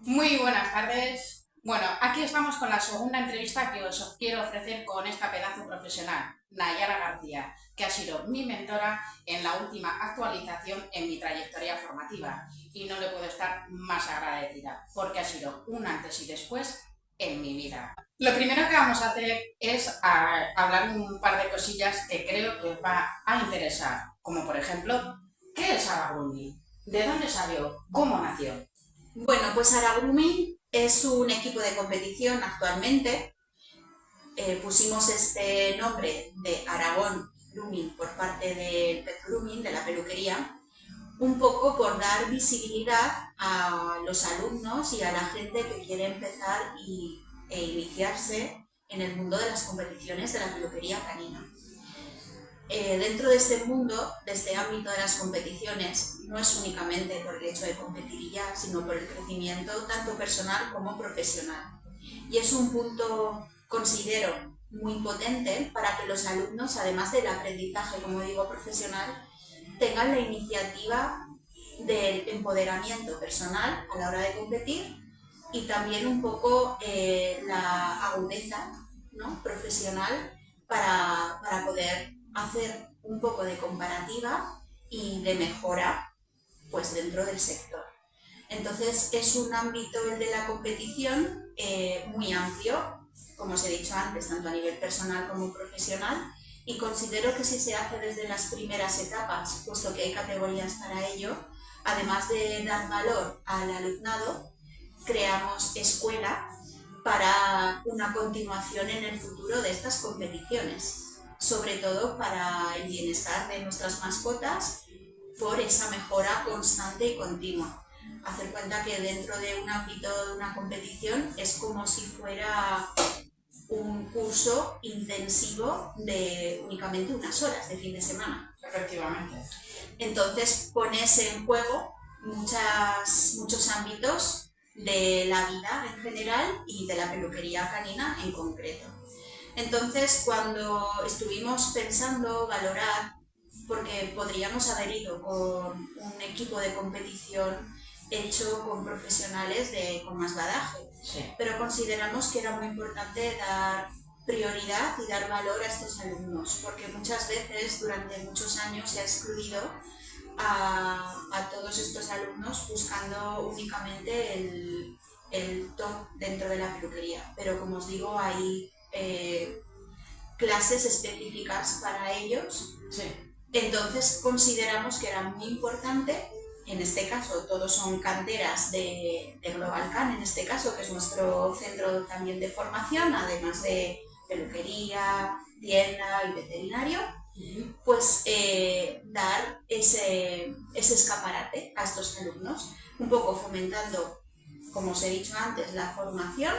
Muy buenas tardes. Bueno, aquí estamos con la segunda entrevista que os quiero ofrecer con esta pedazo profesional, Nayara García, que ha sido mi mentora en la última actualización en mi trayectoria formativa. Y no le puedo estar más agradecida, porque ha sido un antes y después en mi vida. Lo primero que vamos a hacer es hablar un par de cosillas que creo que os va a interesar, como por ejemplo, ¿qué es Aragumi? ¿De dónde salió? ¿Cómo nació? Bueno, pues Aragumi es un equipo de competición actualmente. Pusimos este nombre de Aragón Grooming por parte del Pet Grooming, de la peluquería, un poco por dar visibilidad a los alumnos y a la gente que quiere empezar e iniciarse en el mundo de las competiciones de la peluquería canina. Dentro de este mundo, de este ámbito de las competiciones, no es únicamente por el hecho de competir ya, sino por el crecimiento tanto personal como profesional. Y es un punto, considero, muy potente para que los alumnos, además del aprendizaje, como digo, profesional, tengan la iniciativa del empoderamiento personal a la hora de competir y también un poco la agudeza, ¿no?, profesional para poder hacer un poco de comparativa y de mejora pues dentro del sector. Entonces es un ámbito, el de la competición, muy amplio, como os he dicho antes, tanto a nivel personal como profesional, y considero que si se hace desde las primeras etapas, puesto que hay categorías para ello, además de dar valor al alumnado, creamos escuela para una continuación en el futuro de estas competiciones, sobre todo para el bienestar de nuestras mascotas, por esa mejora constante y continua. Hacer cuenta que dentro de un ámbito de una competición es como si fuera un curso intensivo de únicamente unas horas de fin de semana. Efectivamente. Entonces pones en juego muchos ámbitos de la vida en general y de la peluquería canina en concreto. Entonces, cuando estuvimos pensando valorar, porque podríamos haber ido con un equipo de competición hecho con profesionales con más badaje, Sí. pero consideramos que era muy importante dar prioridad y dar valor a estos alumnos, porque muchas veces durante muchos años se ha excluido a todos estos alumnos buscando únicamente el top dentro de la peluquería. Pero como os digo, hay clases específicas para ellos. Sí. Entonces consideramos que era muy importante, en este caso todos son canteras de Global Can, en este caso, que es nuestro centro también de formación, además de peluquería, tienda y veterinario, pues dar ese escaparate a estos alumnos, un poco fomentando, como os he dicho antes, la formación,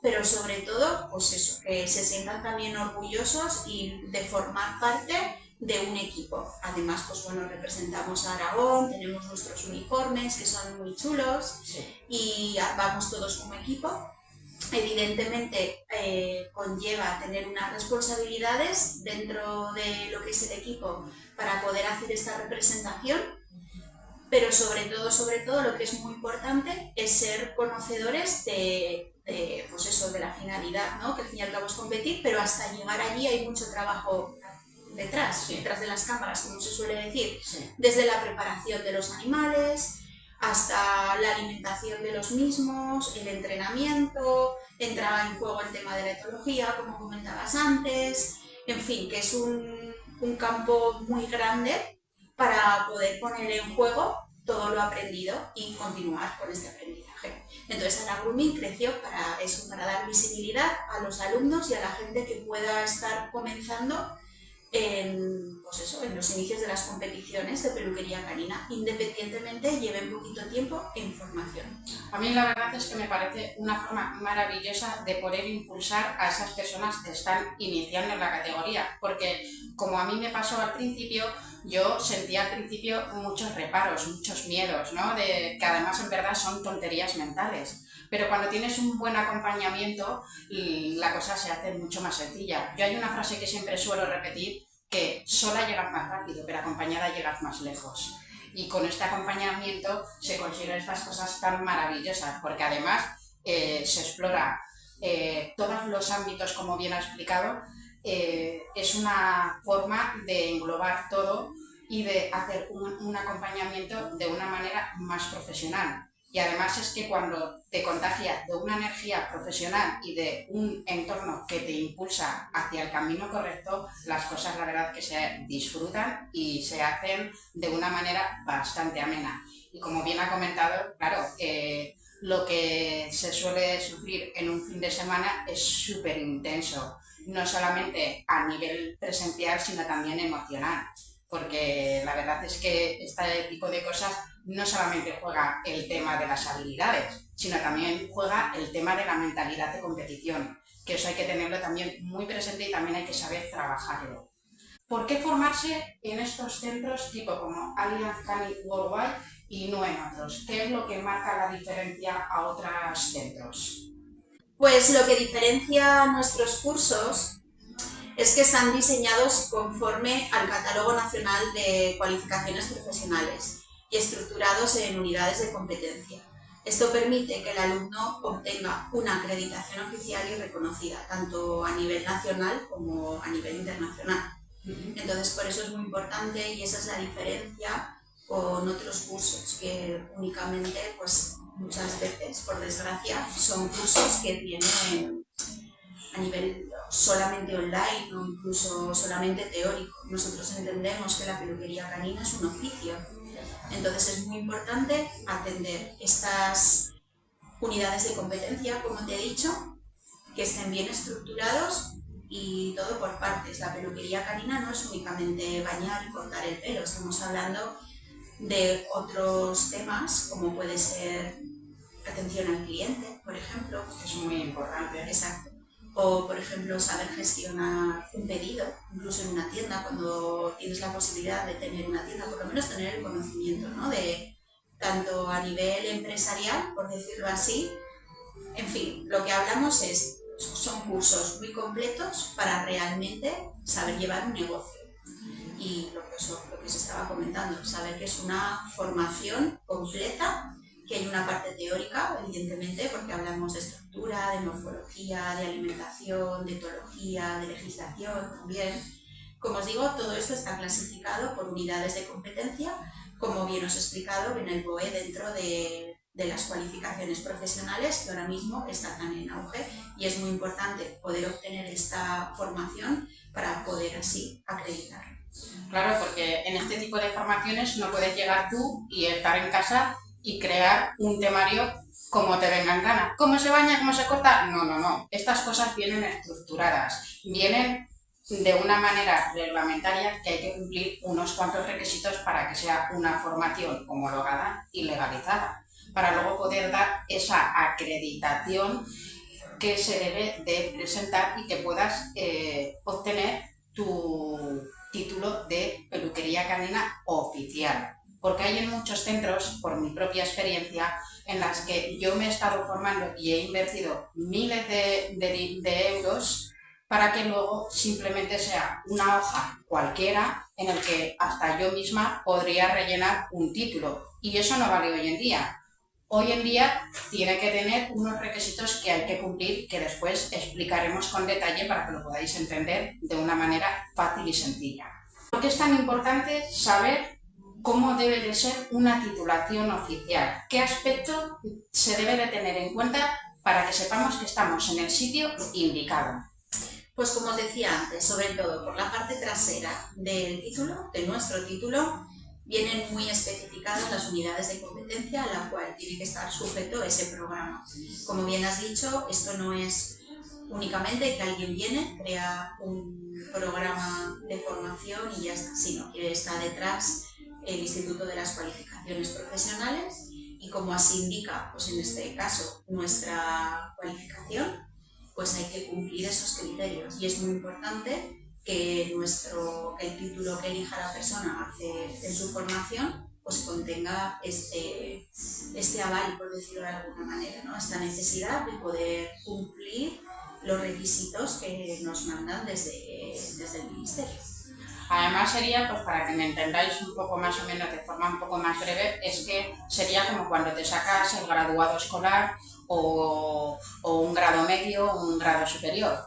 pero sobre todo, pues eso, que se sientan también orgullosos y de formar parte de un equipo. Además, pues bueno, representamos a Aragón, tenemos nuestros uniformes que son muy chulos, Sí. y vamos todos como equipo. Evidentemente conlleva tener unas responsabilidades dentro de lo que es el equipo para poder hacer esta representación, pero sobre todo lo que es muy importante es ser conocedores pues eso, de la finalidad, ¿no?, que al fin y al cabo es competir, pero hasta llegar allí hay mucho trabajo detrás, Sí. detrás de las cámaras, como se suele decir, Sí. desde la preparación de los animales hasta la alimentación de los mismos, el entrenamiento, entra en juego el tema de la etología, como comentabas antes, en fin, que es un campo muy grande para poder poner en juego todo lo aprendido y continuar con este aprendizaje. Entonces, Ana Grooming creció para eso, para dar visibilidad a los alumnos y a la gente que pueda estar comenzando pues eso, en los inicios de las competiciones de peluquería canina, independientemente lleven poquito tiempo en formación. A mí la verdad es que me parece una forma maravillosa de poder impulsar a esas personas que están iniciando en la categoría, porque como a mí me pasó al principio, yo sentía al principio muchos reparos, muchos miedos, ¿no?, de que además en verdad son tonterías mentales. Pero cuando tienes un buen acompañamiento, la cosa se hace mucho más sencilla. Yo hay una frase que siempre suelo repetir, que sola llegas más rápido, pero acompañada llegas más lejos. Y con este acompañamiento se consiguen estas cosas tan maravillosas, porque además se explora todos los ámbitos, como bien ha explicado. Es una forma de englobar todo y de hacer un acompañamiento de una manera más profesional. Y además es que cuando te contagias de una energía profesional y de un entorno que te impulsa hacia el camino correcto, las cosas la verdad que se disfrutan y se hacen de una manera bastante amena. Y como bien ha comentado, claro, lo que se suele sufrir en un fin de semana es súper intenso, no solamente a nivel presencial, sino también emocional, porque la verdad es que este tipo de cosas no solamente juega el tema de las habilidades, sino también juega el tema de la mentalidad de competición, que eso hay que tenerlo también muy presente y también hay que saber trabajarlo. ¿Por qué formarse en estos centros tipo como Allianz Cani Worldwide y no en otros? ¿Qué es lo que marca la diferencia a otros centros? Pues lo que diferencia nuestros cursos es que están diseñados conforme al Catálogo Nacional de Cualificaciones Profesionales y estructurados en unidades de competencia. Esto permite que el alumno obtenga una acreditación oficial y reconocida, tanto a nivel nacional como a nivel internacional. Entonces, por eso es muy importante y esa es la diferencia con otros cursos que únicamente, pues muchas veces, por desgracia, son cursos que tienen a nivel solamente online o incluso solamente teórico. Nosotros entendemos que la peluquería canina es un oficio, entonces es muy importante atender estas unidades de competencia, como te he dicho, que estén bien estructurados y todo por partes. La peluquería canina no es únicamente bañar y cortar el pelo, estamos hablando de otros temas como puede ser atención al cliente, por ejemplo. Es muy importante. Exacto. O, por ejemplo, saber gestionar un pedido, incluso en una tienda, cuando tienes la posibilidad de tener una tienda, por lo menos tener el conocimiento, ¿no? De tanto a nivel empresarial, por decirlo así. En fin, lo que hablamos son cursos muy completos para realmente saber llevar un negocio. Y lo que se estaba comentando, saber que es una formación completa, que hay una parte teórica, evidentemente, porque hablamos de estructura, de morfología, de alimentación, de etología, de legislación también. Como os digo, todo esto está clasificado por unidades de competencia, como bien os he explicado en el BOE dentro de las cualificaciones profesionales que ahora mismo están tan en auge y es muy importante poder obtener esta formación para poder así acreditar. Claro, porque en este tipo de formaciones no puedes llegar tú y estar en casa y crear un temario como te venga en gana. ¿Cómo se baña? ¿Cómo se corta? No, no, no. Estas cosas vienen estructuradas, vienen de una manera reglamentaria que hay que cumplir unos cuantos requisitos para que sea una formación homologada y legalizada, para luego poder dar esa acreditación que se debe de presentar y que puedas obtener tu título de peluquería canina oficial. Porque hay en muchos centros, por mi propia experiencia, en las que yo me he estado formando y he invertido miles de euros para que luego simplemente sea una hoja cualquiera en el que hasta yo misma podría rellenar un título. Y eso no vale hoy en día. Hoy en día tiene que tener unos requisitos que hay que cumplir, que después explicaremos con detalle para que lo podáis entender de una manera fácil y sencilla. ¿Por qué es tan importante saber cómo debe de ser una titulación oficial? ¿Qué aspecto se debe de tener en cuenta para que sepamos que estamos en el sitio indicado? Pues como os decía antes, sobre todo por la parte trasera del título, de nuestro título, vienen muy especificadas las unidades de competencia a la cual tiene que estar sujeto ese programa. Como bien has dicho, esto no es únicamente que alguien viene, crea un programa de formación y ya está, sino que está detrás el Instituto de las Cualificaciones Profesionales y como así indica, pues en este caso, nuestra cualificación, pues hay que cumplir esos criterios y es muy importante que el título que elija la persona en su formación pues contenga este aval, por decirlo de alguna manera, ¿no? Esta necesidad de poder cumplir los requisitos que nos mandan desde el Ministerio. Además sería, pues para que me entendáis un poco más o menos de forma un poco más breve, es que sería como cuando te sacas el graduado escolar o un grado medio o un grado superior.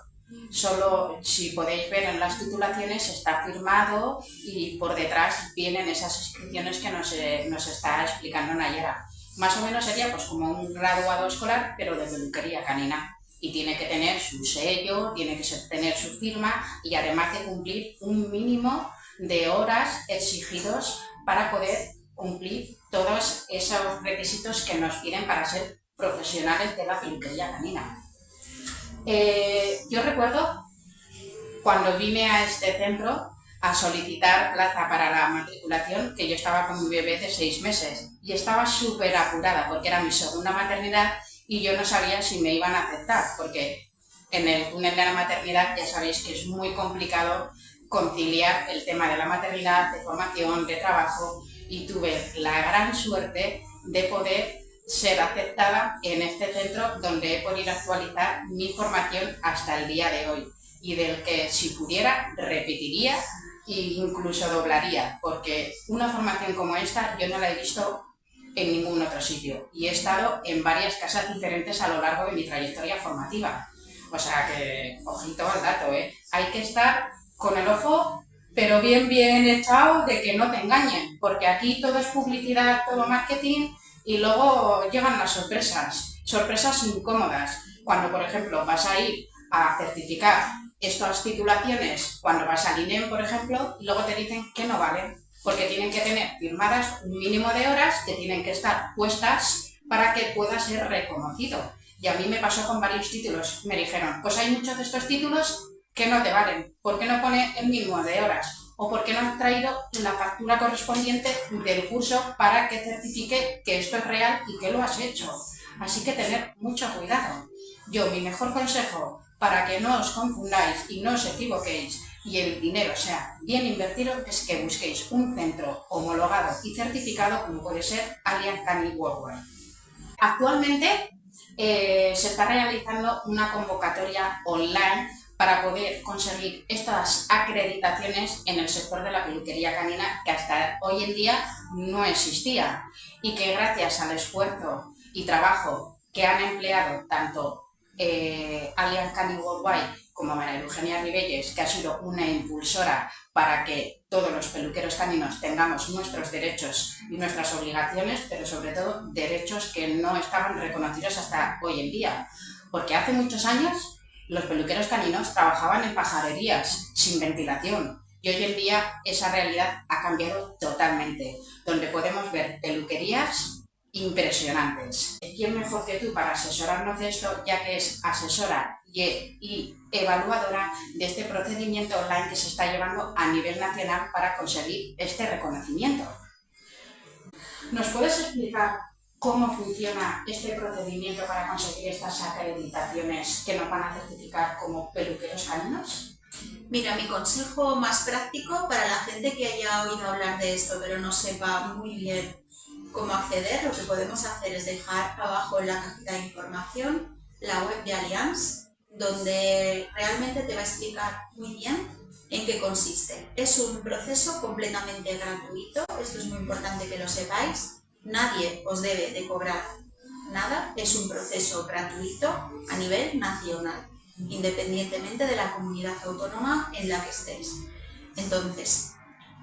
Solo, si podéis ver en las titulaciones, está firmado y por detrás vienen esas inscripciones que nos está explicando Nayara. Más o menos sería pues como un graduado escolar, pero de peluquería canina. Y tiene que tener su sello, tiene que tener su firma y además de cumplir un mínimo de horas exigidos para poder cumplir todos esos requisitos que nos piden para ser profesionales de la peluquería canina. Yo recuerdo cuando vine a este centro a solicitar plaza para la matriculación, que yo estaba con mi bebé de 6 meses y estaba súper apurada porque era mi segunda maternidad y yo no sabía si me iban a aceptar, porque en el túnel de la maternidad ya sabéis que es muy complicado conciliar el tema de la maternidad, de formación, de trabajo, y tuve la gran suerte de poder ser aceptada en este centro donde he podido actualizar mi formación hasta el día de hoy y del que si pudiera repetiría e incluso doblaría, porque una formación como esta yo no la he visto en ningún otro sitio y he estado en varias casas diferentes a lo largo de mi trayectoria formativa. O sea que, ojito al dato, hay que estar con el ojo pero bien echado de que no te engañen, porque aquí todo es publicidad, todo marketing y luego llegan las sorpresas incómodas. Cuando, por ejemplo, vas a ir a certificar estas titulaciones, cuando vas al INEM, por ejemplo, y luego te dicen que no valen, porque tienen que tener firmadas un mínimo de horas que tienen que estar puestas para que pueda ser reconocido. Y a mí me pasó con varios títulos. Me dijeron, pues hay muchos de estos títulos que no te valen. ¿Por qué no pone el mínimo de horas? ¿O por qué no has traído la factura correspondiente del curso para que certifique que esto es real y que lo has hecho? Así que tener mucho cuidado. Mi mejor consejo para que no os confundáis y no os equivoquéis y el dinero sea bien invertido es que busquéis un centro homologado y certificado como puede ser Allianz Canine Worldwide. Actualmente se está realizando una convocatoria online para poder conseguir estas acreditaciones en el sector de la peluquería canina que hasta hoy en día no existía y que gracias al esfuerzo y trabajo que han empleado tanto Allianz Canine Worldwide como María Eugenia Ribelles, que ha sido una impulsora para que todos los peluqueros caninos tengamos nuestros derechos y nuestras obligaciones, pero sobre todo derechos que no estaban reconocidos hasta hoy en día. Porque hace muchos años los peluqueros caninos trabajaban en pajarerías, sin ventilación, y hoy en día esa realidad ha cambiado totalmente, donde podemos ver peluquerías impresionantes. ¿Quién mejor que tú para asesorarnos de esto, ya que es asesora y evaluadora de este procedimiento online que se está llevando a nivel nacional para conseguir este reconocimiento? ¿Nos puedes explicar cómo funciona este procedimiento para conseguir estas acreditaciones que nos van a certificar como peluqueros caninos? Mira, mi consejo más práctico para la gente que haya oído hablar de esto pero no sepa muy bien cómo acceder, lo que podemos hacer es dejar abajo en la cajita de información la web de Allianz, donde realmente te va a explicar muy bien en qué consiste. Es un proceso completamente gratuito, esto es muy importante que lo sepáis, nadie os debe de cobrar nada, es un proceso gratuito a nivel nacional, independientemente de la comunidad autónoma en la que estéis. Entonces,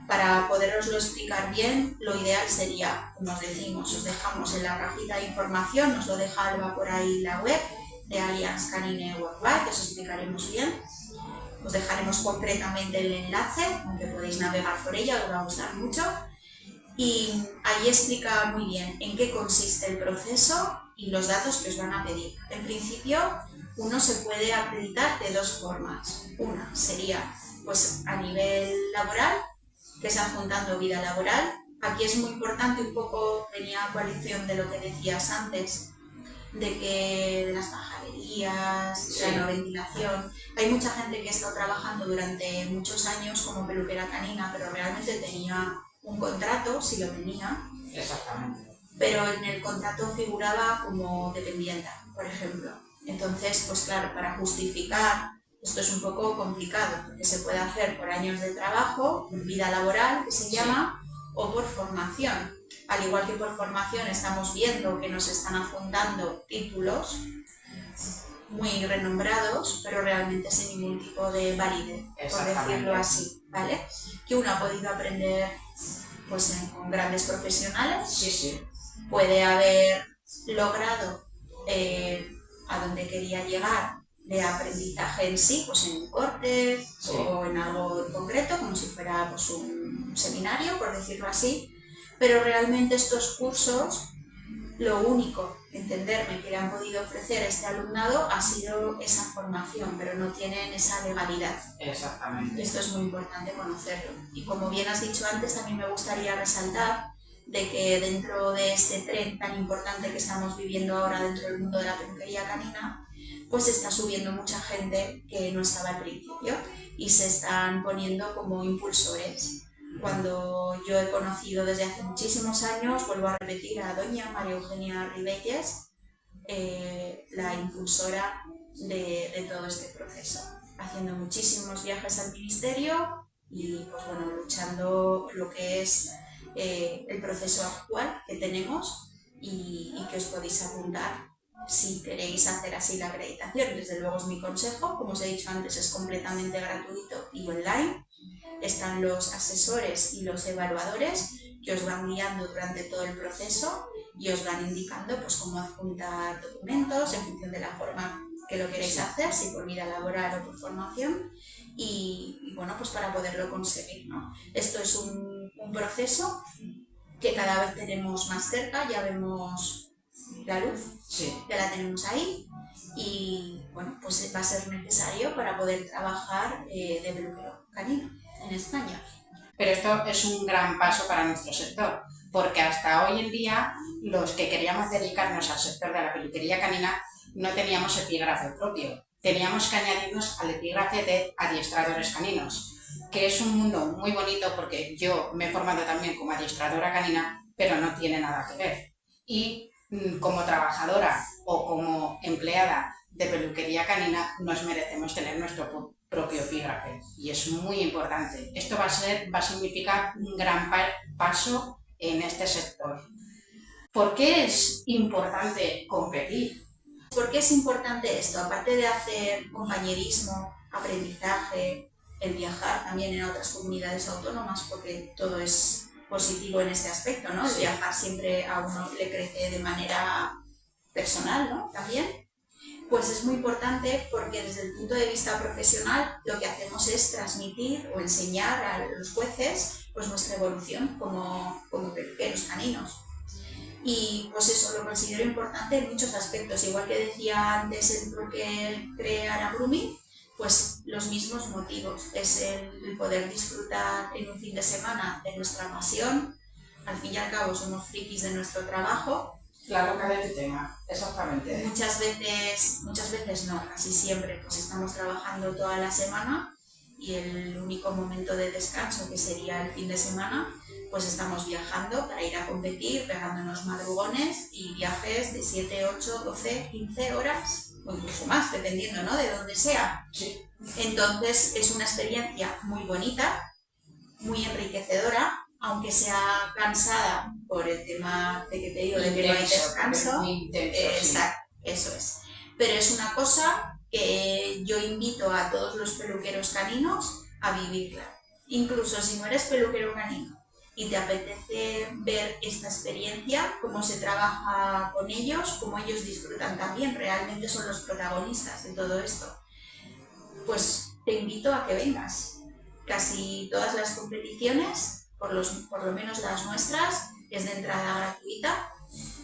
para poderoslo explicar bien, lo ideal sería, como os decimos, os dejamos en la cajita de información, os lo deja Alba por ahí la web de Allianz Canine Worldwide, que os explicaremos bien. Os dejaremos concretamente el enlace, aunque podéis navegar por ella, os va a gustar mucho. Y ahí explica muy bien en qué consiste el proceso y los datos que os van a pedir. En principio, uno se puede acreditar de dos formas. Una sería pues, a nivel laboral, que es adjuntando vida laboral. Aquí es muy importante un poco, venía a coalición de lo que decías antes, de que de las pajarerías, sí, la no ventilación. Hay mucha gente que ha estado trabajando durante muchos años como peluquera canina, pero realmente tenía un contrato, si lo tenía. Exactamente. Pero en el contrato figuraba como dependienta, por ejemplo. Entonces, pues claro, para justificar Esto es un poco complicado, porque se puede hacer por años de trabajo, por vida laboral, que se llama, o por formación. Al igual que por formación estamos viendo que nos están adjuntando títulos muy renombrados, pero realmente sin ningún tipo de validez, por decirlo así, ¿vale? Que uno ha podido aprender pues, con grandes profesionales, puede haber logrado a donde quería llegar de aprendizaje en sí, pues en un corte o en algo concreto, como si fuera pues, un seminario, por decirlo así, pero realmente estos cursos, lo único, entenderme, que le han podido ofrecer a este alumnado ha sido esa formación, pero no tienen esa legalidad. Exactamente. Esto es muy importante conocerlo. Y como bien has dicho antes, a mí me gustaría resaltar de que dentro de este tren tan importante que estamos viviendo ahora dentro del mundo de la peluquería canina, pues está subiendo mucha gente que no estaba al principio y se están poniendo como impulsores. Cuando yo he conocido desde hace muchísimos años, vuelvo a repetir, a doña María Eugenia Ribelles, la impulsora de todo este proceso, haciendo muchísimos viajes al ministerio y pues bueno, luchando lo que es el proceso actual que tenemos y que os podéis apuntar si queréis hacer así la acreditación. Desde luego es mi consejo, como os he dicho antes, es completamente gratuito y online. Están los asesores y los evaluadores que os van guiando durante todo el proceso y os van indicando pues, cómo adjuntar documentos en función de la forma que lo queréis hacer, si por vida laboral o por formación, y bueno, pues para poderlo conseguir, ¿no? Esto es un proceso que cada vez tenemos más cerca, ya vemos la luz, ya la tenemos ahí, y bueno, pues va a ser necesario para poder trabajar de peluquero canino en España. Pero esto es un gran paso para nuestro sector, porque hasta hoy en día los que queríamos dedicarnos al sector de la peluquería canina no teníamos epígrafe propio, teníamos que añadirnos al epígrafe de adiestradores caninos, que es un mundo muy bonito porque yo me he formado también como adiestradora canina, pero no tiene nada que ver. Y como trabajadora o como empleada de peluquería canina nos merecemos tener nuestro propio epígrafe y es muy importante. Esto va a significar un gran paso en este sector. ¿Por qué es importante competir? ¿Por qué es importante esto? Aparte de hacer compañerismo, aprendizaje, el viajar también en otras comunidades autónomas, porque todo es positivo en este aspecto, ¿no? El viajar siempre a uno le crece de manera personal, ¿no? También. Pues es muy importante porque desde el punto de vista profesional lo que hacemos es transmitir o enseñar a los jueces pues nuestra evolución como peluqueros caninos. Y pues eso lo considero importante en muchos aspectos, igual que decía antes el por qué crear a Grooming, pues los mismos motivos, es el poder disfrutar en un fin de semana de nuestra pasión. Al fin y al cabo somos frikis de nuestro trabajo. La loca del tema, exactamente. Muchas veces no, casi siempre, pues estamos trabajando toda la semana y el único momento de descanso, que sería el fin de semana, pues estamos viajando para ir a competir, pegándonos madrugones y viajes de 7, 8, 12, 15 horas, o incluso más, dependiendo, ¿no?, de dónde sea. Sí. Entonces es una experiencia muy bonita, muy enriquecedora, aunque sea cansada por el tema de que te digo, de que no hay descanso. Exacto, eso es. Pero es una cosa que yo invito a todos los peluqueros caninos a vivirla. Incluso si no eres peluquero canino y te apetece ver esta experiencia, cómo se trabaja con ellos, cómo ellos disfrutan también, realmente son los protagonistas de todo esto, pues te invito a que vengas. Casi todas las competiciones, por lo menos las nuestras, es de entrada gratuita,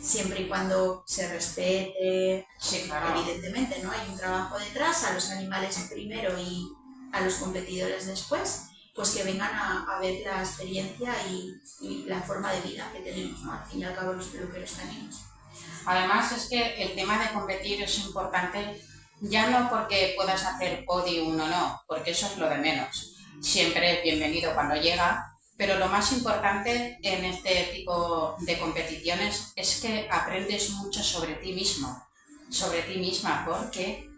siempre y cuando se respete, evidentemente, ¿no? Hay un trabajo detrás, a los animales primero y a los competidores después, pues que vengan a ver la experiencia y la forma de vida que tenemos, ¿no? Al fin y al cabo los peluqueros caninos. Además es que el tema de competir es importante, ya no porque puedas hacer podium o no, porque eso es lo de menos. Siempre es bienvenido cuando llega, pero lo más importante en este tipo de competiciones es que aprendes mucho sobre ti mismo, sobre ti misma, porque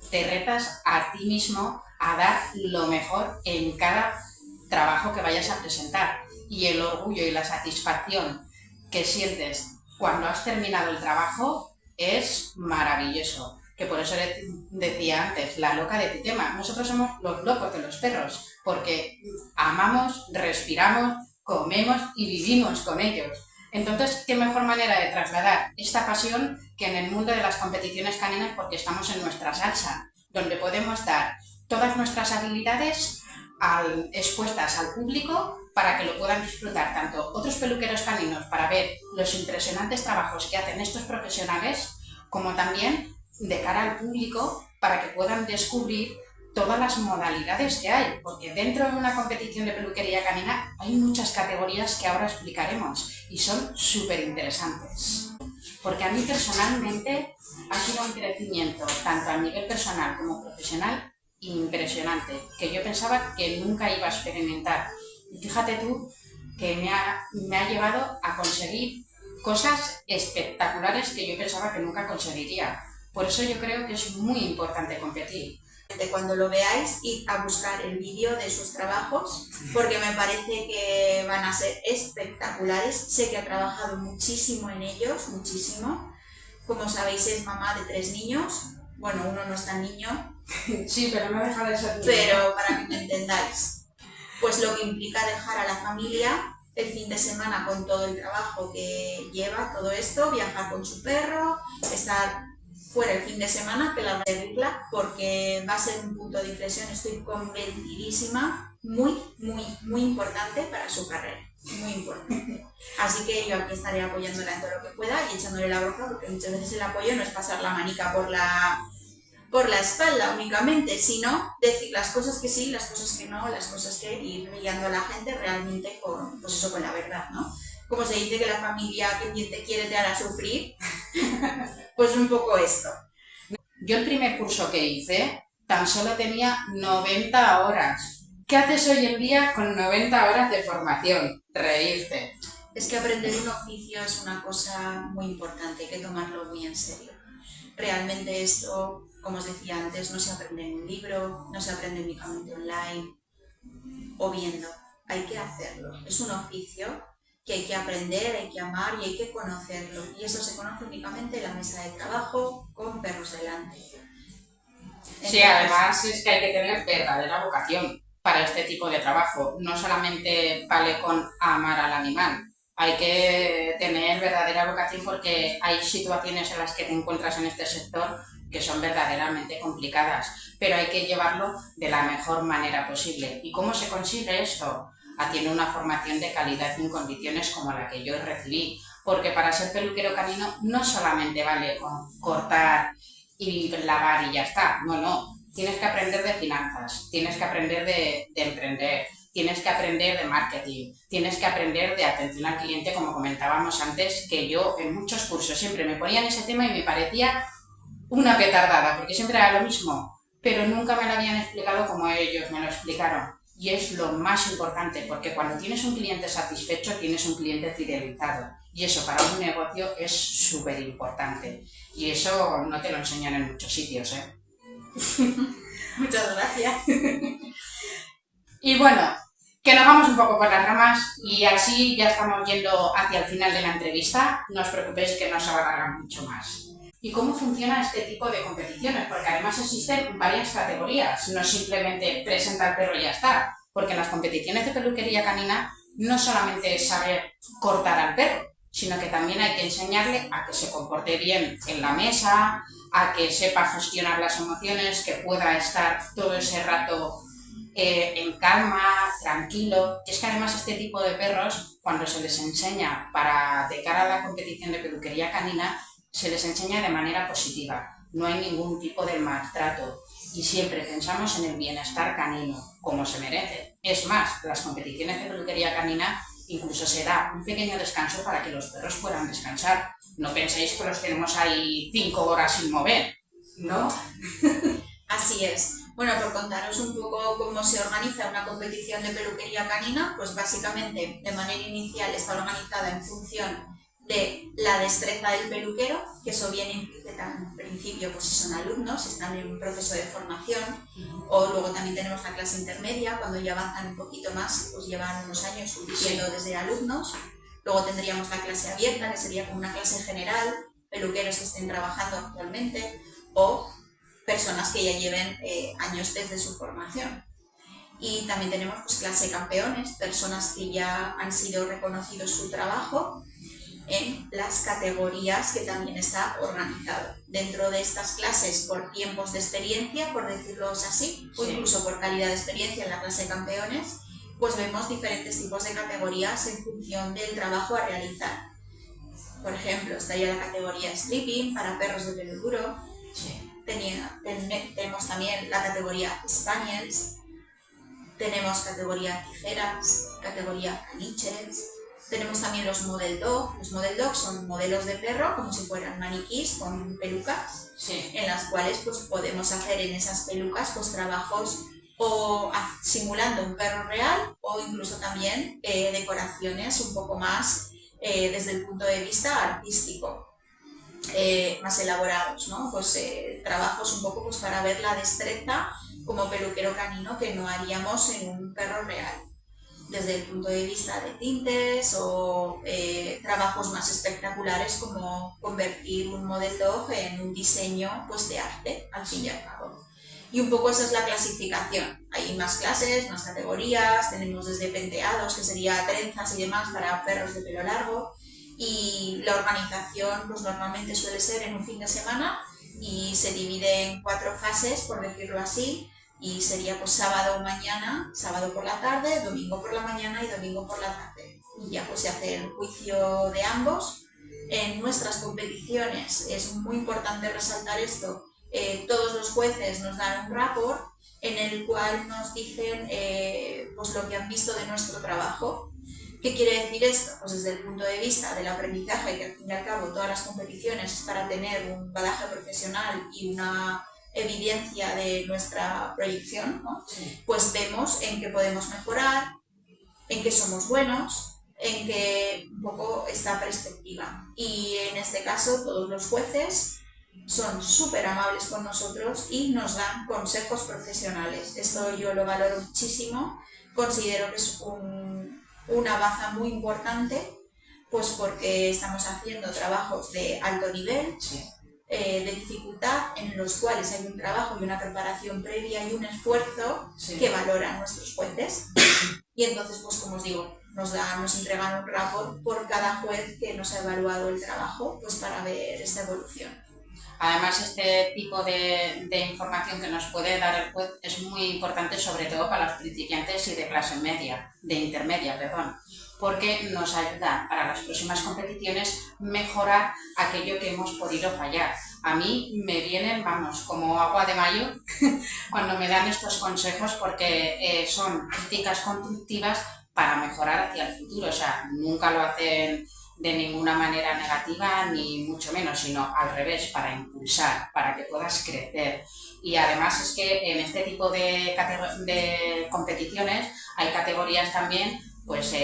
te retas a ti mismo a dar lo mejor en cada trabajo que vayas a presentar. Y el orgullo y la satisfacción que sientes cuando has terminado el trabajo es maravilloso. Que por eso decía antes, la loca de tu tema. Nosotros somos los locos de los perros, porque amamos, respiramos, comemos y vivimos con ellos. Entonces, ¿qué mejor manera de trasladar esta pasión que en el mundo de las competiciones caninas, porque estamos en nuestra salsa, donde podemos dar todas nuestras habilidades expuestas al público para que lo puedan disfrutar tanto otros peluqueros caninos para ver los impresionantes trabajos que hacen estos profesionales, como también de cara al público para que puedan descubrir todas las modalidades que hay, porque dentro de una competición de peluquería canina hay muchas categorías que ahora explicaremos y son súper interesantes. Porque a mí personalmente ha sido un crecimiento, tanto a nivel personal como profesional, impresionante, que yo pensaba que nunca iba a experimentar. Y fíjate tú que me ha llevado a conseguir cosas espectaculares que yo pensaba que nunca conseguiría. Por eso yo creo que es muy importante competir. Cuando lo veáis, id a buscar el vídeo de sus trabajos, porque me parece que van a ser espectaculares. Sé que ha trabajado muchísimo en ellos, muchísimo. Como sabéis, es mamá de 3 niños. Bueno, uno no es tan niño. Sí, pero no deja de ser niño. Pero para que me entendáis, pues lo que implica dejar a la familia el fin de semana con todo el trabajo que lleva, todo esto, viajar con su perro, estar fuera el fin de semana, que la va a regla, porque va a ser un punto de inflexión, estoy convencidísima, muy, muy, muy importante para su carrera, muy importante. Así que yo aquí estaré apoyándola en todo lo que pueda y echándole la bronca, porque muchas veces el apoyo no es pasar la manica por la espalda únicamente, sino decir las cosas que sí, las cosas que no, las cosas que ir guiando a la gente realmente con, pues eso, con la verdad, ¿no? Como se dice que la familia que bien te quiere te hará sufrir, pues un poco esto. Yo el primer curso que hice tan solo tenía 90 horas. ¿Qué haces hoy en día con 90 horas de formación? Reírte. Es que aprender un oficio es una cosa muy importante, hay que tomarlo muy en serio. Realmente esto, como os decía antes, no se aprende en un libro, no se aprende únicamente online o viendo, hay que hacerlo. Es un oficio que hay que aprender, hay que amar y hay que conocerlo. Y eso se conoce únicamente en la mesa de trabajo con perros delante. Entonces, sí, además es que hay que tener verdadera vocación para este tipo de trabajo. No solamente vale con amar al animal, hay que tener verdadera vocación porque hay situaciones en las que te encuentras en este sector que son verdaderamente complicadas, pero hay que llevarlo de la mejor manera posible. ¿Y cómo se consigue esto? Haciendo una formación de calidad y en condiciones como la que yo recibí, porque para ser peluquero canino no solamente vale con cortar y lavar y ya está, no, tienes que aprender de finanzas, tienes que aprender de emprender, tienes que aprender de marketing, tienes que aprender de atención al cliente, como comentábamos antes, que yo en muchos cursos siempre me ponían ese tema y me parecía una petardada, porque siempre era lo mismo, pero nunca me lo habían explicado como ellos me lo explicaron. Y es lo más importante, porque cuando tienes un cliente satisfecho, tienes un cliente fidelizado. Y eso para un negocio es súper importante. Y eso no te lo enseñan en muchos sitios, ¿eh? Muchas gracias. Y bueno, que nos vamos un poco por las ramas y así ya estamos yendo hacia el final de la entrevista. No os preocupéis que no se va a alargar mucho más. ¿Y cómo funciona este tipo de competiciones? Porque además existen varias categorías, no simplemente presenta el perro y ya está, porque en las competiciones de peluquería canina no solamente es saber cortar al perro, sino que también hay que enseñarle a que se comporte bien en la mesa, a que sepa gestionar las emociones, que pueda estar todo ese rato en calma, tranquilo. Y es que además este tipo de perros, cuando se les enseña de cara a la competición de peluquería canina, se les enseña de manera positiva, no hay ningún tipo de maltrato y siempre pensamos en el bienestar canino, como se merece. Es más, las competiciones de peluquería canina incluso se da un pequeño descanso para que los perros puedan descansar. No penséis que los tenemos ahí 5 horas sin mover, ¿no? Así es. Bueno, por contaros un poco cómo se organiza una competición de peluquería canina, pues básicamente de manera inicial está organizada en función de la destreza del peluquero, que eso viene implícita en principio pues si son alumnos, si están en un proceso de formación, o luego también tenemos la clase intermedia, cuando ya avanzan un poquito más, pues llevan unos años surgiendo desde alumnos. Luego tendríamos la clase abierta, que sería como una clase general, peluqueros que estén trabajando actualmente, o personas que ya lleven años desde su formación. Y también tenemos pues clase campeones, personas que ya han sido reconocidos su trabajo en las categorías que también está organizado. Dentro de estas clases, por tiempos de experiencia, por decirlo así, o incluso por calidad de experiencia en la clase de campeones, pues vemos diferentes tipos de categorías en función del trabajo a realizar. Por ejemplo, estaría la categoría stripping para perros de pelo duro. Tenemos también la categoría spaniels, tenemos categoría tijeras, categoría caniches. Tenemos también los model dog. Los model dog son modelos de perro, como si fueran maniquís con pelucas, en las cuales pues, podemos hacer en esas pelucas pues, trabajos o simulando un perro real o incluso también decoraciones un poco más desde el punto de vista artístico, más elaborados, ¿no? Pues trabajos un poco pues, para ver la destreza como peluquero canino que no haríamos en un perro real, desde el punto de vista de tintes o trabajos más espectaculares como convertir un model dog en un diseño pues, de arte, al fin y al cabo. Y un poco esa es la clasificación. Hay más clases, más categorías, tenemos desde penteados, que sería trenzas y demás para perros de pelo largo, y la organización pues, normalmente suele ser en un fin de semana y se divide en 4 fases, por decirlo así, y sería pues sábado mañana, sábado por la tarde, domingo por la mañana y domingo por la tarde. Y ya pues se hace el juicio de ambos. En nuestras competiciones es muy importante resaltar esto. Todos los jueces nos dan un rapport en el cual nos dicen pues lo que han visto de nuestro trabajo. ¿Qué quiere decir esto? Pues desde el punto de vista del aprendizaje, que al fin y al cabo todas las competiciones es para tener un bagaje profesional y una evidencia de nuestra proyección, ¿no? Pues vemos en qué podemos mejorar, en qué somos buenos, en qué un poco esta perspectiva. Y en este caso todos los jueces son súper amables con nosotros y nos dan consejos profesionales. Esto yo lo valoro muchísimo, considero que es una baza muy importante, pues porque estamos haciendo trabajos de alto nivel, de dificultad, en los cuales hay un trabajo y una preparación previa y un esfuerzo que valoran nuestros jueces. Y entonces, pues como os digo, nos entregan un rapport por cada juez que nos ha evaluado el trabajo, pues para ver esta evolución. Además, este tipo de información que nos puede dar el juez es muy importante, sobre todo para los principiantes y de clase media, de intermedia, perdón, porque nos ayuda para las próximas competiciones mejorar aquello que hemos podido fallar. A mí me vienen, vamos, como agua de mayo cuando me dan estos consejos, porque son críticas constructivas para mejorar hacia el futuro. O sea, nunca lo hacen de ninguna manera negativa, ni mucho menos, sino al revés, para impulsar, para que puedas crecer. Y además es que en este tipo de competiciones hay categorías también pues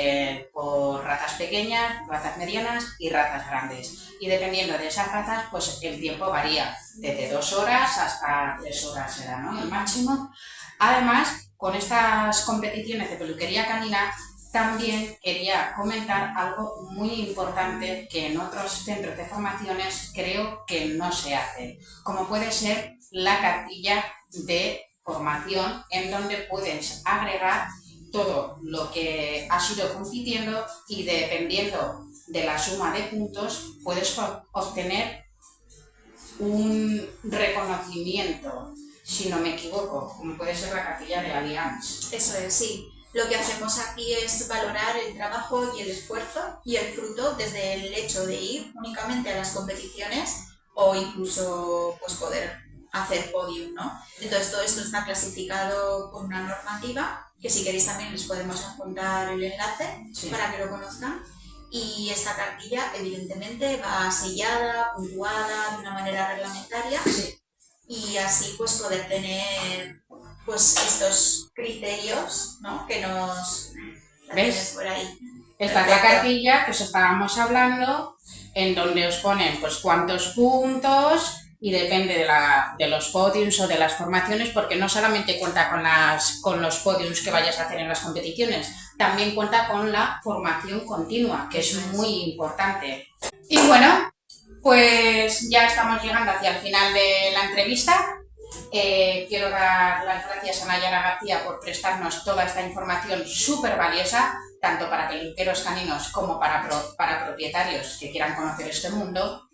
por razas pequeñas, razas medianas y razas grandes. Y dependiendo de esas razas, pues el tiempo varía, desde 2 horas hasta 3 horas será, ¿no? El máximo. Además, con estas competiciones de peluquería canina, también quería comentar algo muy importante que en otros centros de formaciones creo que no se hace, como puede ser la cartilla de formación, en donde puedes agregar todo lo que has ido compitiendo y dependiendo de la suma de puntos puedes obtener un reconocimiento, si no me equivoco, como puede ser la cartilla de Allianz. Eso es, sí. Lo que hacemos aquí es valorar el trabajo y el esfuerzo y el fruto desde el hecho de ir únicamente a las competiciones o incluso pues, poder hacer podium, ¿no? Entonces todo esto está clasificado con una normativa, que si queréis también les podemos adjuntar el enlace para que lo conozcan. Y esta cartilla evidentemente va sellada, puntuada de una manera reglamentaria y así pues poder tener pues estos criterios, ¿no? Que nos... ¿Ves? Por ahí. Esta es la cartilla que os estábamos hablando, en donde os ponen pues cuántos puntos y depende de los podiums o de las formaciones, porque no solamente cuenta con los podiums que vayas a hacer en las competiciones, también cuenta con la formación continua, que es muy importante. Y bueno, pues ya estamos llegando hacia el final de la entrevista. Quiero dar las gracias a Nayara García por prestarnos toda esta información súper valiosa, tanto para peluqueros caninos como para propietarios que quieran conocer este mundo.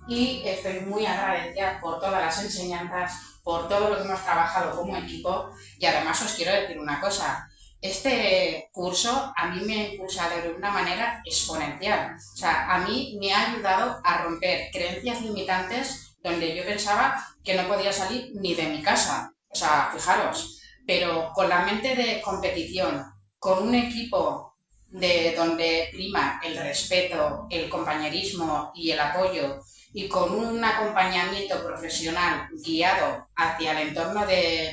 Y estoy muy agradecida por todas las enseñanzas, por todo lo que hemos trabajado como equipo. Y además os quiero decir una cosa, este curso a mí me ha impulsado de una manera exponencial. O sea, a mí me ha ayudado a romper creencias limitantes donde yo pensaba que no podía salir ni de mi casa. O sea, fijaros, pero con la mente de competición, con un equipo donde prima el respeto, el compañerismo y el apoyo, y con un acompañamiento profesional guiado hacia el entorno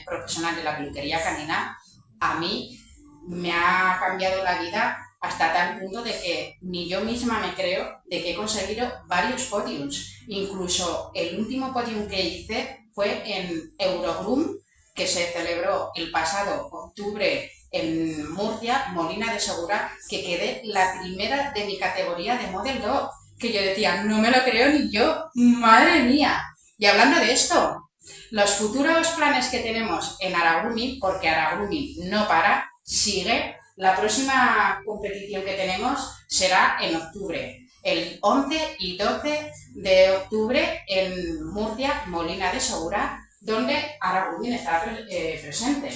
profesional de la peluquería canina, a mí me ha cambiado la vida hasta tal punto de que ni yo misma me creo de que he conseguido varios podiums. Incluso el último podium que hice fue en Eurogroom, que se celebró el pasado octubre en Murcia, Molina de Segura, que quedé la primera de mi categoría de Model Dog, que yo decía, no me lo creo ni yo, madre mía. Y hablando de esto, los futuros planes que tenemos en Aragumi, porque Aragumi no para, sigue. La próxima competición que tenemos será en octubre, el 11 y 12 de octubre en Murcia, Molina de Segura, donde Aragumi estará presente.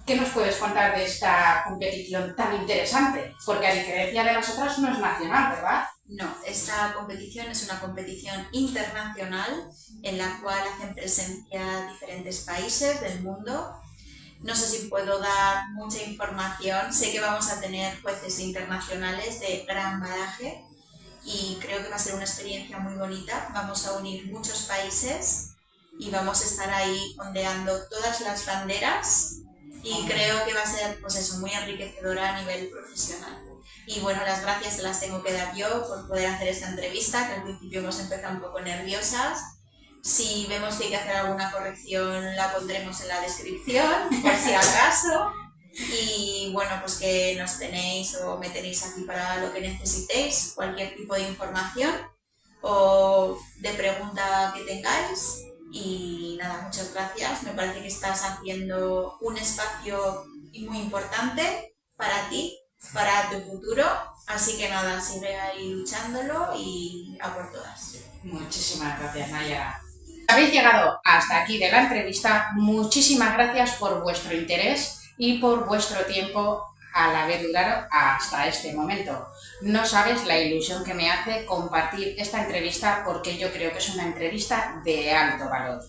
¿Qué nos puedes contar de esta competición tan interesante? Porque a diferencia de las otras no es nacional, ¿verdad? No, esta competición es una competición internacional en la cual hacen presencia diferentes países del mundo. No sé si puedo dar mucha información, sé que vamos a tener jueces internacionales de gran bagaje y creo que va a ser una experiencia muy bonita. Vamos a unir muchos países y vamos a estar ahí ondeando todas las banderas y creo que va a ser pues eso, muy enriquecedora a nivel profesional. Y bueno, las gracias se las tengo que dar yo por poder hacer esta entrevista, que al principio hemos empezado un poco nerviosas. Si vemos que hay que hacer alguna corrección, la pondremos en la descripción, por si acaso. Y bueno, pues que nos tenéis o me tenéis aquí para lo que necesitéis, cualquier tipo de información o de pregunta que tengáis. Y nada, muchas gracias. Me parece que estás haciendo un espacio muy importante para ti, para tu futuro. Así que nada, sigue ahí luchándolo y a por todas. Muchísimas gracias, Nayara. Habéis llegado hasta aquí de la entrevista. Muchísimas gracias por vuestro interés y por vuestro tiempo al haber durado hasta este momento. No sabes la ilusión que me hace compartir esta entrevista porque yo creo que es una entrevista de alto valor.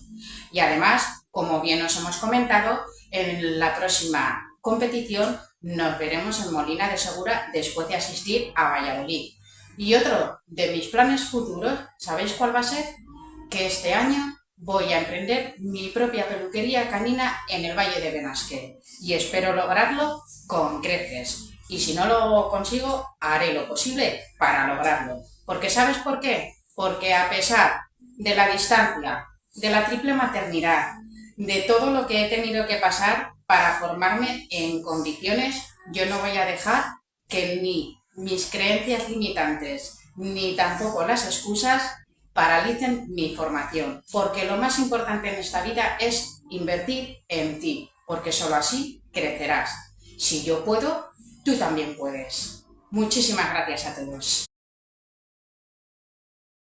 Y además, como bien os hemos comentado, en la próxima competición nos veremos en Molina de Segura después de asistir a Valladolid. Y otro de mis planes futuros, ¿sabéis cuál va a ser? Que este año voy a emprender mi propia peluquería canina en el Valle de Benasque y espero lograrlo con creces. Y si no lo consigo, haré lo posible para lograrlo. Porque ¿sabes por qué? Porque a pesar de la distancia, de la triple maternidad, de todo lo que he tenido que pasar para formarme en condiciones, yo no voy a dejar que ni mis creencias limitantes, ni tampoco las excusas paralicen mi formación, porque lo más importante en esta vida es invertir en ti, porque solo así crecerás. Si yo puedo, tú también puedes. Muchísimas gracias a todos.